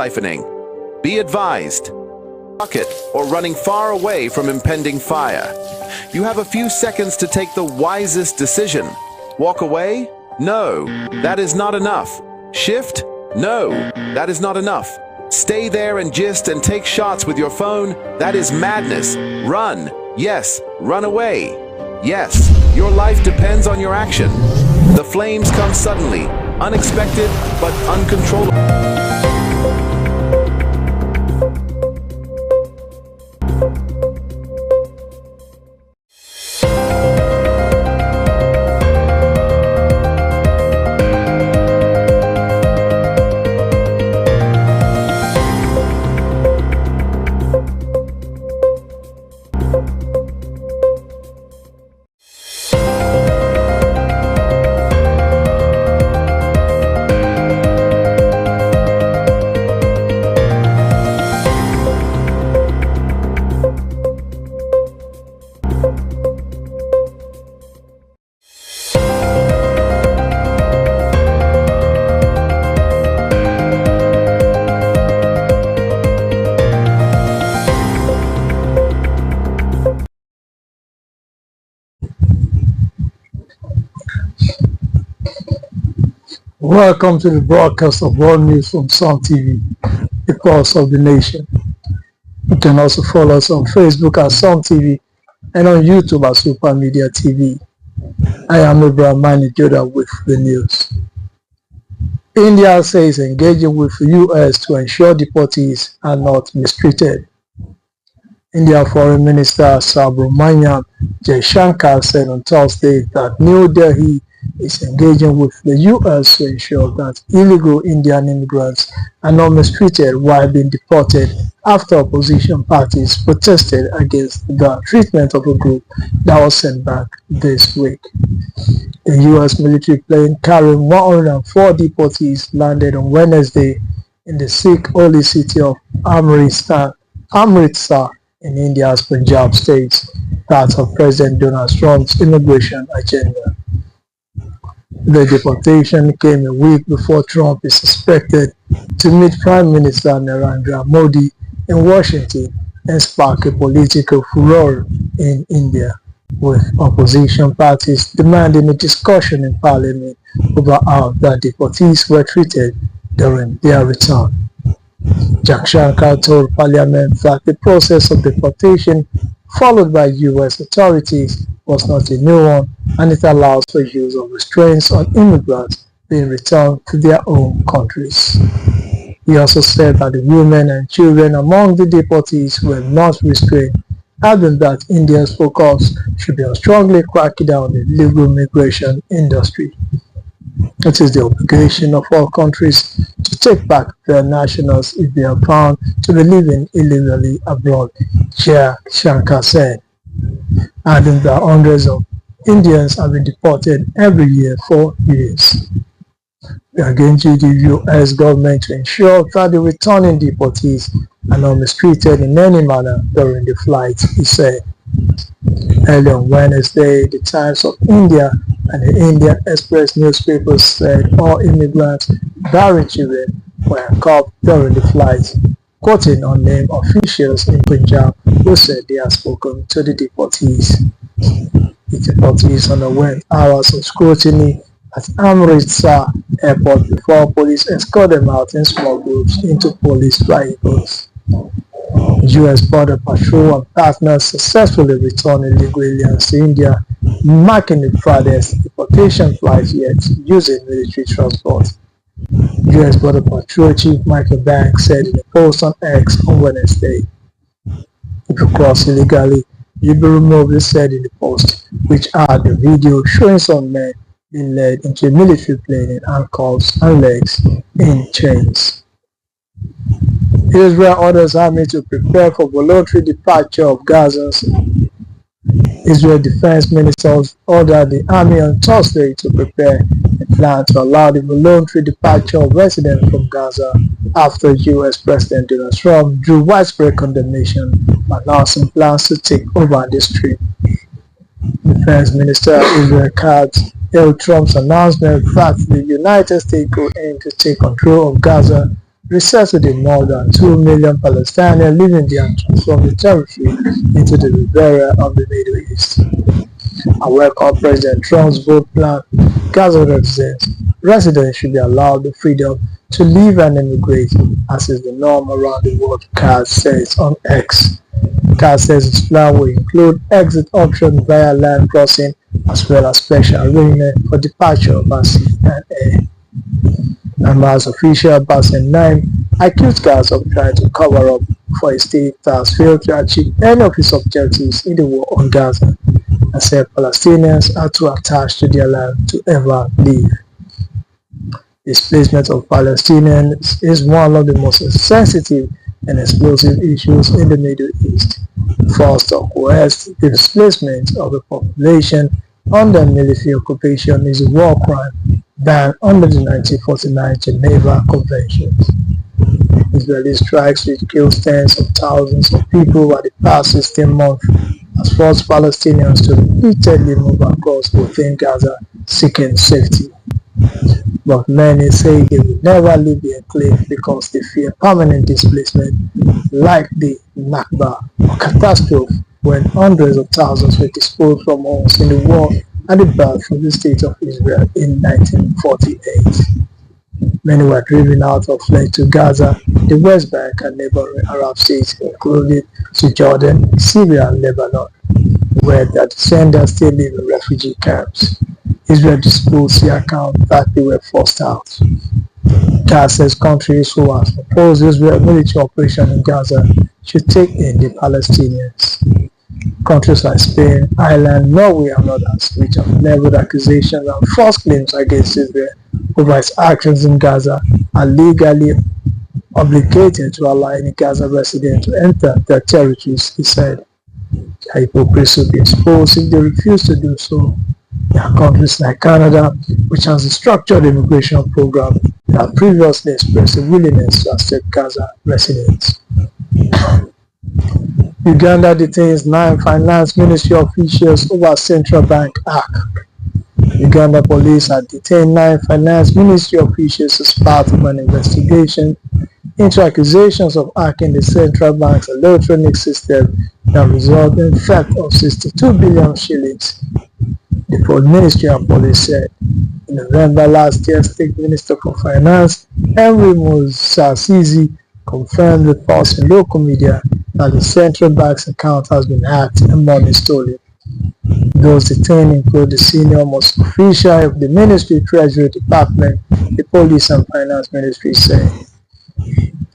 Siphoning. Be advised. Bucket or running far away from impending fire. You have a few seconds to take the wisest decision. Walk away? No, that is not enough. Shift? No, that is not enough. Stay there and gist and take shots with your phone? That is madness. Run. Yes, run away. Yes, your life depends on your action. The flames come suddenly, unexpected but uncontrollable. Welcome to the broadcast of World News from Sumtv, the pulse of the nation. You can also follow us on Facebook at Sumtv and on YouTube at Super Media TV. I am Abraham Joda with the news. India says engaging with the US to ensure deportees are not mistreated. India Foreign Minister Subramaniam Jaishankar said on Thursday that New Delhi is engaging with the US to ensure that illegal Indian immigrants are not mistreated while being deported after opposition parties protested against the treatment of a group that was sent back this week. A US military plane carrying 104 deportees landed on Wednesday in the Sikh holy city of Amritsar in India's Punjab state, part of President Donald Trump's immigration agenda. The deportation came a week before Trump is expected to meet Prime Minister Narendra Modi in Washington and spark a political furor in India, with opposition parties demanding a discussion in Parliament over how the deportees were treated during their return. Jaishankar told Parliament that the process of deportation followed by US authorities was not a new one, and it allows for use of restraints on immigrants being returned to their own countries. He also said that the women and children among the deportees were not restrained, adding that India's focus should be on strongly cracking down on the illegal migration industry. It is the obligation of all countries to take back their nationals if they are found to be living illegally abroad, Jaishankar said, adding that hundreds of Indians have been deported every year for years. We are engaging the US government to ensure that the returning deportees are not mistreated in any manner during the flight, he said. Early on Wednesday, the Times of India and the Indian Express newspapers said all immigrants, barring children, were cuffed during the flight, quoting unnamed officials in Punjab who said they had spoken to the deportees. The deportees underwent hours of scrutiny at Amritsar airport before police escorted them out in small groups into police vehicles. US Border Patrol and partners successfully returned illegal aliens to India, marking the farthest deportation flight yet using military transport. US Border Patrol Chief Michael Banks said in a post on X on Wednesday. If you cross illegally, you'll be removed, he said in the post, which had a video showing some men being led into a military plane in handcuffs and legs in chains. Israel orders army to prepare for voluntary departure of Gazans. Israel Defense Minister ordered the army on Thursday to prepare a plan to allow the voluntary departure of residents from Gaza after US President Donald Trump drew widespread condemnation, announcing plans to take over the Strip. Defense Minister Israel Katz hailed Trump's announcement that the United States could aim to take control of Gaza resettled more than 2 million Palestinians living there and transformed the territory into the Riviera of the Middle East. I welcome President Trump's bold plan. Gaza residents should be allowed the freedom to live and immigrate, as is the norm around the world, Katz says on X. Katz says its plan will include exit options via land crossing, as well as special arrangement for departure by sea and air. Hamas official Bassem Naim accused Gaza of trying to cover up for a state that has failed to achieve any of its objectives in the war on Gaza, and said Palestinians are too attached to their land to ever leave. Displacement of Palestinians is one of the most sensitive and explosive issues in the Middle East. Forced or coerced displacement of a population under military occupation is a war crime banned under the 1949 Geneva Conventions. Israeli strikes which killed tens of thousands of people over the past 16 months has forced Palestinians to repeatedly move across within Gaza seeking safety. But many say they will never leave the enclave because they fear permanent displacement like the Nakba or catastrophe when hundreds of thousands were displaced from homes in the war and the birth of the State of Israel in 1948. Many were driven out or fled to Gaza, the West Bank and neighboring Arab states including to Jordan, Syria and Lebanon, where their descendants still live in refugee camps. Israel disputes the account that they were forced out. Gaza says countries who have opposed Israel military operation in Gaza should take in the Palestinians. Countries like Spain, Ireland, Norway and others which have leveled accusations and false claims against Israel over its actions in Gaza are legally obligated to allow any Gaza resident to enter their territories, he said. Their hypocrisy will be exposed if they refuse to do so. There are countries like Canada, which has a structured immigration program, that have previously expressed a willingness to accept Gaza residents. Uganda detains 9 finance ministry officials over central bank hack. Uganda police had detained 9 finance ministry officials as part of an investigation into accusations of hacking the central bank's electronic system that resulted in theft of 62 billion shillings. The Foreign Ministry of Police said. In November last year, State Minister for Finance Henry Musasizi confirmed reports in local media that the central bank's account has been hacked and money stolen. Those detained include the senior most official of the Ministry Treasury Department, the Police and Finance Ministry said.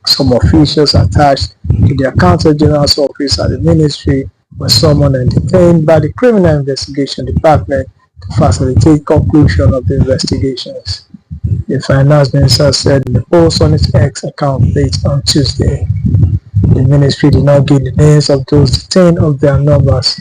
Some officials attached to the Accountant General's office at the ministry were summoned and detained by the Criminal Investigation Department to facilitate conclusion of the investigations. The Finance Minister said in a post on its X account late on Tuesday. The ministry did not give the names of those detained or their numbers.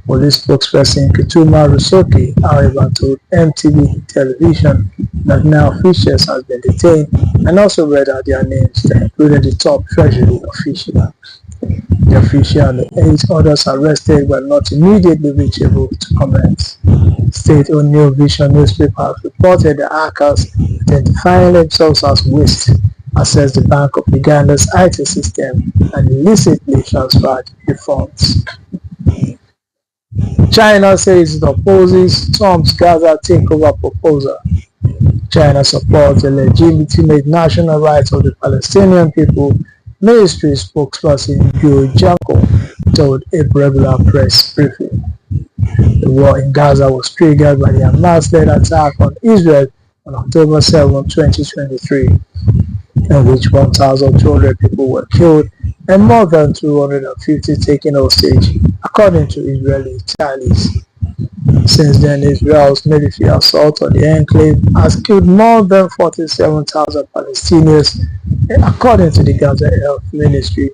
Police spokesperson Kituma Rusoki, however, told MTV television that 9 officials have been detained and also read out their names that included the top Treasury official. The official and the 8 others arrested were not immediately reachable to comment. State-owned New Vision newspaper reported the hackers identifying themselves as West accessed the Bank of Uganda's IT system and illicitly transferred the funds. China says it opposes Trump's Gaza takeover proposal. China supports the legitimate national rights of the Palestinian people, ministry spokesperson Joe Janko told a regular press briefing. The war in Gaza was triggered by the Hamas-led attack on Israel on October 7, 2023, in which 1,200 people were killed and more than 250 taken hostage, according to Israeli tallies. Since then, Israel's military assault on the enclave has killed more than 47,000 Palestinians, according to the Gaza Health Ministry,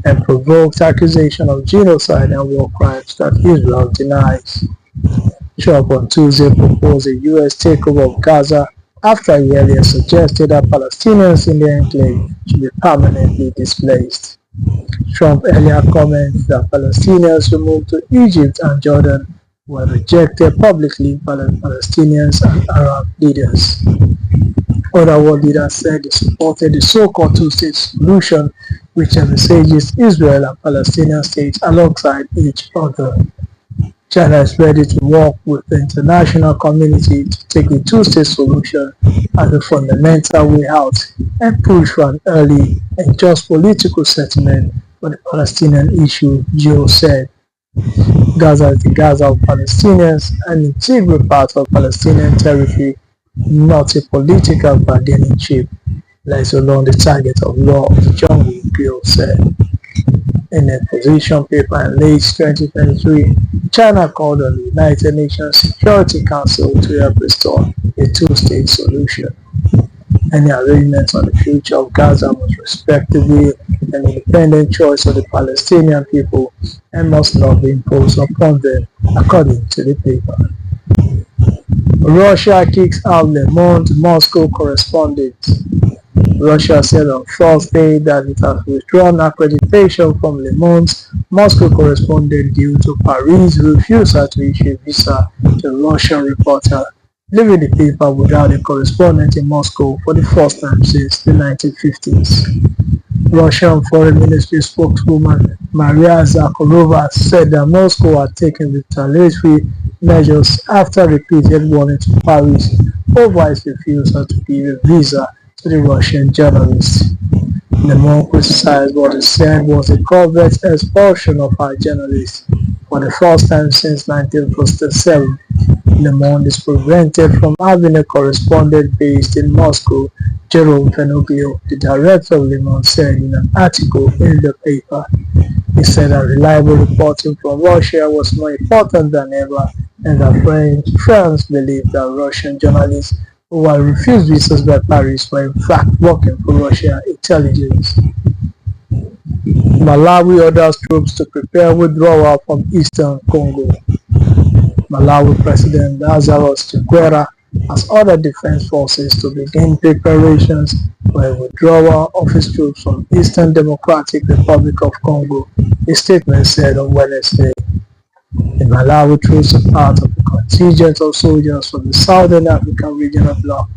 and provoked accusation of genocide and war crimes that Israel denies. Trump on Tuesday proposed a U.S. takeover of Gaza after he earlier suggested that Palestinians in the enclave should be permanently displaced. Trump earlier commented that Palestinians who moved to Egypt and Jordan were rejected publicly by the Palestinians and Arab leaders. Other world leaders said they supported the so-called two-state solution, which envisages Israel and Palestinian states alongside each other. China is ready to work with the international community to take the two-state solution as a fundamental way out and push for an early and just political settlement for the Palestinian issue, Joe said. Gaza is the Gaza of Palestinians, an integral part of Palestinian territory, not a political bargaining chip, let alone the target of law of the jungle, Gill said. In a position paper in late 2023, China called on the United Nations Security Council to help restore a two-state solution. Any arrangement on the future of Gaza must respect the will and independent choice of the Palestinian people and must not be imposed upon them, according to the paper. Russia kicks out Le Monde Moscow correspondent. Russia said on Thursday that it has withdrawn accreditation from Le Monde's Moscow correspondent due to Paris' refusal to issue a visa to a Russian reporter, leaving the paper without a correspondent in Moscow for the first time since the 1950s. Russian Foreign Ministry spokeswoman Maria Zakharova said that Moscow had taken retaliatory measures after repeated warning to Paris over its refusal to give a visa to the Russian journalist. Le Monde criticized what it said was a covert expulsion of our journalists. For the first time since 1957, Le Monde is prevented from having a correspondent based in Moscow, Jerome Fenoglio, the director of Le Monde, said in an article in the paper. He said that reliable reporting from Russia was more important than ever, and that France believed that Russian journalists who were refused visas by Paris were in fact working for Russian intelligence. Malawi orders troops to prepare withdrawal from eastern Congo. Malawi President Lazarus Chakwera has ordered defense forces to begin preparations for a withdrawal of his troops from Eastern Democratic Republic of Congo, a statement said on Wednesday. The Malawi troops are part of a contingent of soldiers from the Southern African Regional Bloc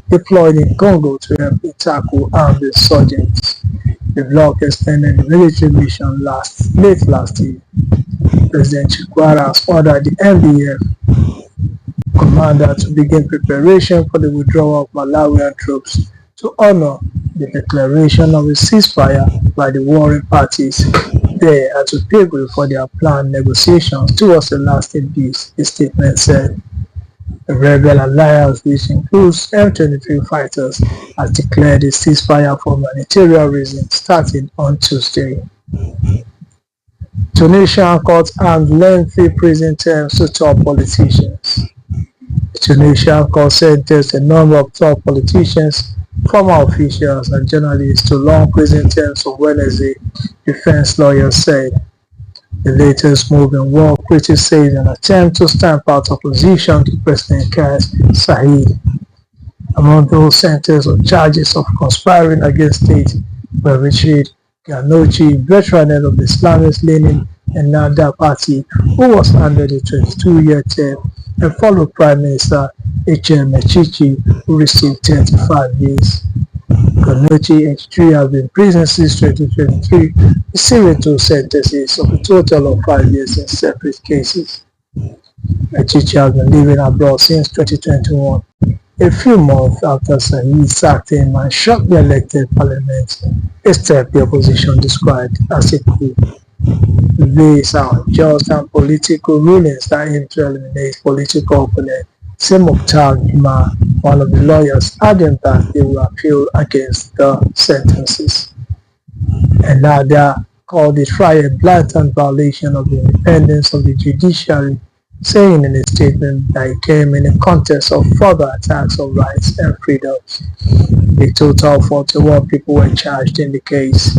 deployed in Congo to help tackle armed insurgents. The bloc extended the military mission late last year. President Chakwera has ordered the MDF commander to begin preparation for the withdrawal of Malawian troops to honor the declaration of a ceasefire by the warring parties there and to prepare for their planned negotiations towards a lasting peace, the statement said. The rebel alliance, which includes M23 fighters, has declared a ceasefire for humanitarian reasons starting on Tuesday. Tunisian court handed lengthy prison terms to top politicians. The Tunisian court sentenced a number of top politicians, former officials and journalists to long prison terms on Wednesday, defense lawyers said. The latest move in war critics say is an attempt to stamp out opposition to President Kais Saied. Among those sentenced on charges of conspiring against state were Richard Ghannouchi, veteran head of the Islamist-leaning Ennahda Party, who was handed a 22-year term, and fellow Prime Minister H.M. Mechichi, who received 35 years. Ghannouchi, 83, has been in prison since 2023, receiving two sentences of a total of 5 years in separate cases. Mechichi has been living abroad since 2021, a few months after Saied sacked him and shocked the elected parliament, a step the opposition described as a coup. These are unjust and political rulings that aim to eliminate political opponents, said Mukhtar Juma, one of the lawyers, adding that they will appeal against the sentences. And now they are called the trial a blatant violation of the independence of the judiciary, saying in a statement that it came in a context of further attacks on rights and freedoms. A total of 41 people were charged in the case.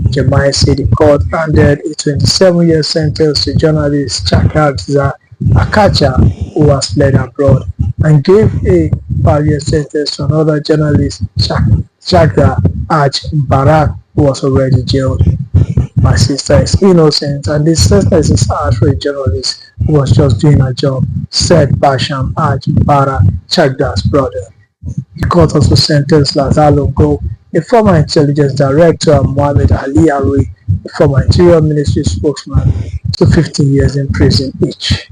Jamai said the court handed a 27-year sentence to journalist Chakadza Akacha, who has fled abroad, and gave a 5-year sentence to another journalist, Chagda Aj Barak, who was already jailed. My sister is innocent, and this sentence is harsh for a journalist who was just doing her job, said Basham Aj Barak, Chagda's brother. The court also sentenced Lazar Longo, a former intelligence director, and Mohamed Ali Aroui, a former Interior Ministry spokesman, to 15 years in prison each.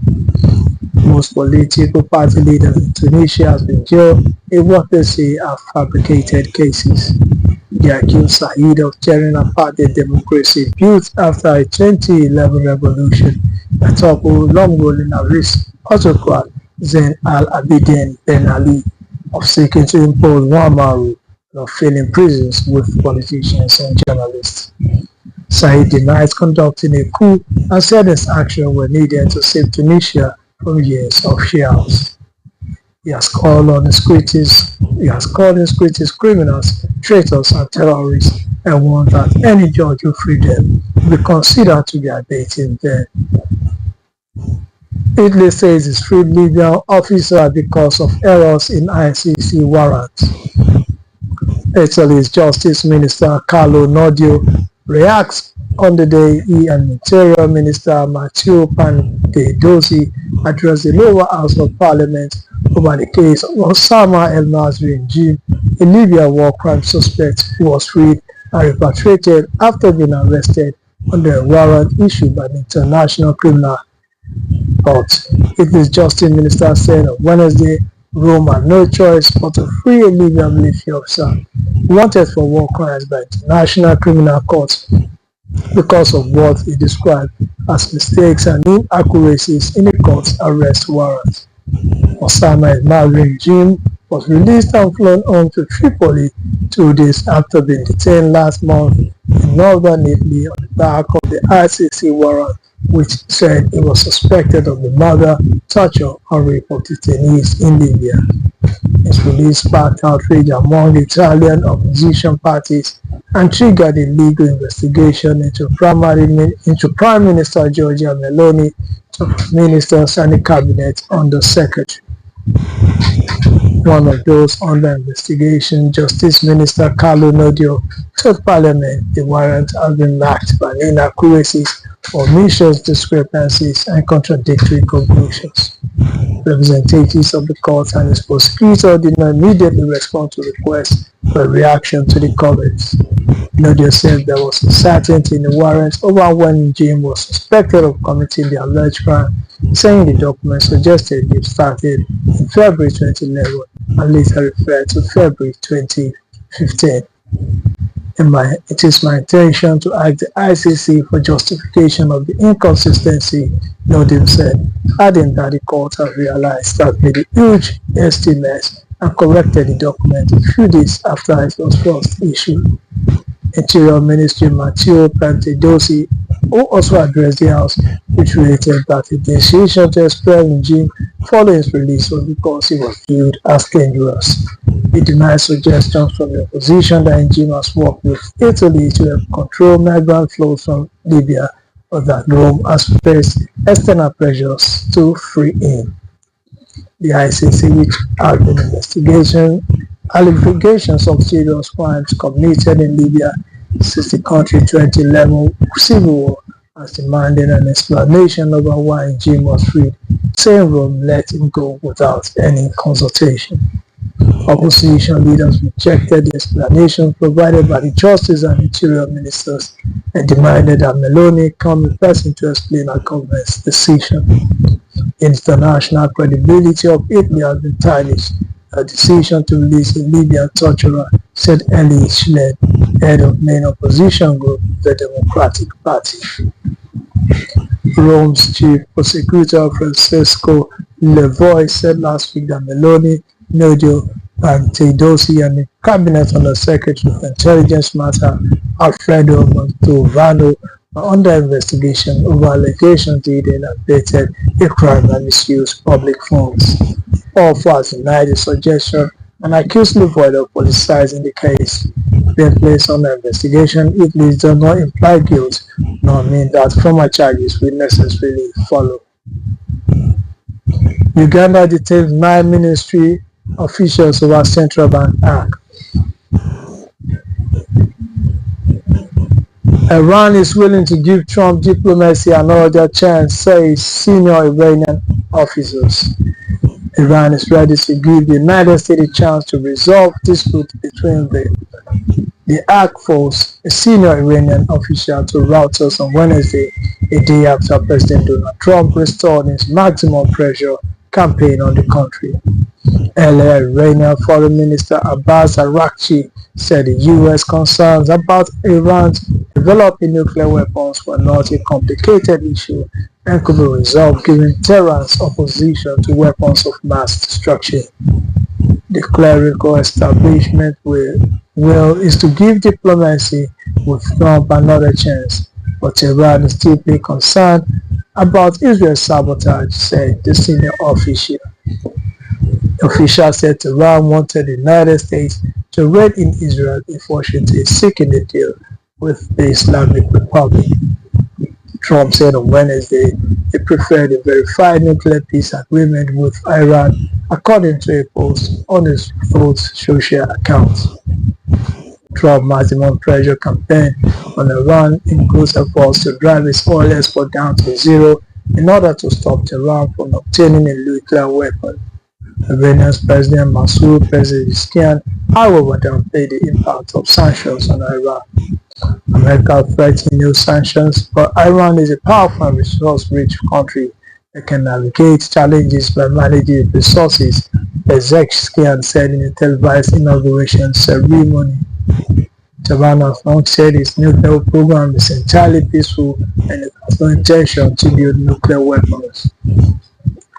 Most political party leaders in Tunisia have been jailed in what they say are fabricated cases. They accuse Said of tearing apart the democracy built after a 2011 revolution that toppled long-ruling autocrat Zain al-Abidine Ben Ali, of seeking to impose Muammar rule and of filling prisons with politicians and journalists. Said denies conducting a coup and said his actions were needed to save Tunisia from years of chaos. He has called his critics criminals, traitors, and terrorists, and warned that any judge who freed them will be considered to be abating them. Italy says it's freed Libyan officer because of errors in ICC warrants. Italy's Justice Minister Carlo Nordio reacts on the day he and Interior Minister Matteo Piantedosi addressed the lower house of parliament over the case of Osama el-Masri in Jim, a Libyan war crime suspect who was freed and repatriated after being arrested under a warrant issued by the International Criminal Court. Italy's Justice Minister said on Wednesday Rome had no choice but to free a Libyan military officer wanted for war crimes by the International Criminal Court because of what he described as mistakes and inaccuracies in the court's arrest warrant. Osama el-Masri regime was released and flown home to Tripoli 2 days after being detained last month in northern Italy on the back of the ICC warrant, which said he was suspected of the murder, torture, and rape of detainees in Libya. His release sparked outrage among the Italian opposition parties and triggered a legal investigation into Prime Minister Giorgia Meloni, ministers, and the cabinet under secretary. One of those under investigation, Justice Minister Carlo Nordio, told Parliament the warrant has been marked by inaccuracies, omissions, discrepancies, and contradictory conclusions. Representatives of the court and its prosecutor did not immediately respond to requests for a reaction to the comments. Nordio said there was uncertainty in the warrant over when Jim was suspected of committing the alleged crime, saying the document suggested it started in February 2011 and later referred to February 2015. It is my intention to ask the ICC for justification of the inconsistency, Nordio said, adding that the court has realized that made a huge estimates and corrected the document a few days after it was first issued. Interior Minister Matteo Piantedosi, who also addressed the House, which related that the decision to expel regime following his release was because he was viewed as dangerous. He denied suggestions from the opposition that regime has worked with Italy to help control migrant flows from Libya, or that Rome has faced external pressures to free him. The ICC, which has been investigating allegations of serious crimes committed in Libya since the country's 2011 civil war, has demanded an explanation over why Jim was freed, saying Rome let him go without any consultation. Opposition leaders rejected the explanation provided by the Justice and Interior Ministers and demanded that Meloni come in person to explain her government's decision. The international credibility of Italy has been tarnished. A decision to release a Libyan torturer, said Eli Schlein, head of main opposition group, the Democratic Party. Rome's chief prosecutor Francesco Levoy said last week that Meloni, Nordio, Piantedosi, and the cabinet under Secretary of Intelligence Matter Alfredo Mantovano are under investigation over allegations they had abetted a crime and misused public funds. All four has denied the suggestion and accused Levoy of politicizing the case. Being placed under investigation, it does not imply guilt, nor mean that former charges will necessarily follow. Uganda detains 9 ministry officials over central bank hack. Iran is willing to give Trump diplomacy another chance, says senior Iranian officers. Iran is ready to give the United States a chance to resolve dispute between the Ark Force, a senior Iranian official, to Reuters on Wednesday, a day after President Donald Trump restored his maximum pressure campaign on the country. Earlier, Iranian Foreign Minister Abbas Araghchi said the U.S. concerns about Iran's developing nuclear weapons were not a complicated issue and could be resolved given Tehran's opposition to weapons of mass destruction. The clerical establishment will is to give diplomacy with Trump another chance, but Iran is deeply concerned about Israel's sabotage, said the senior official. The official said Iran wanted the United States to raid in Israel if Washington is seeking a deal with the Islamic Republic. Trump said on Wednesday he preferred a verified nuclear peace agreement with Iran, according to a post on his Truth social account. Trump's maximum pressure campaign on Iran includes efforts to drive its oil export down to zero in order to stop Tehran from obtaining a nuclear weapon. Iranian's President Masoud Pezeshkian, however, downplayed the impact of sanctions on Iran. America threatened new sanctions, but Iran is a powerful and resource-rich country that can navigate challenges by managing its resources, Pezeshkian said in a televised inauguration ceremony. Tehran has long said its nuclear program is entirely peaceful and it has no intention to build nuclear weapons.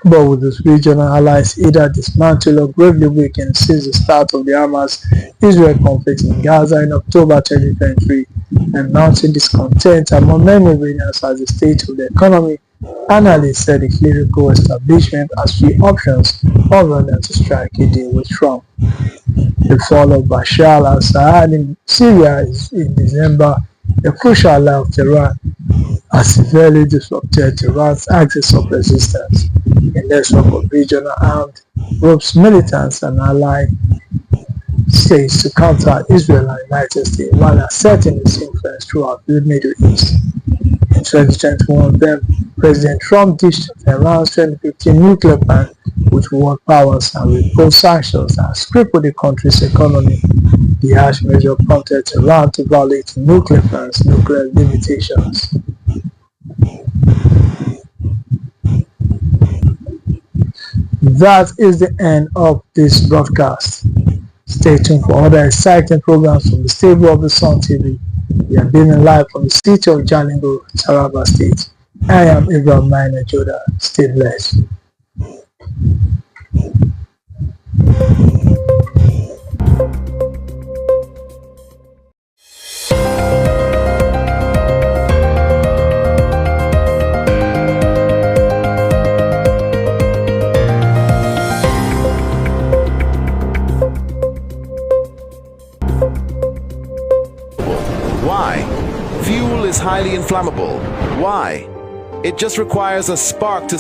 But with its regional allies either dismantled or gravely weakened since the start of the Hamas-Israel conflict in Gaza in October 2023, and mounting discontent among many Iranians as the state of the economy, analysts said the clerical establishment has few options other than to strike a deal with Trump. The fall of Bashar al-Assad in Syria in December, a crucial ally of Tehran, has severely disrupted Tehran's axis of resistance. A network of regional armed groups, militants, and allied states to counter Israel and the United States while asserting its influence throughout the Middle East. In 2021, then President Trump ditched Tehran's 2015 nuclear ban, which world powers and imposed sanctions and crippled the country's economy. The harsh measure prompted Tehran to violate nuclear plans, nuclear limitations. That is the end of this broadcast. Stay tuned for other exciting programs from the stable of the Sumtv. We are being live from the city of Jalingo, Taraba State. I am Ibrahim Minor Joda. Stay blessed. Why? Fuel is highly inflammable. Why? It just requires a spark to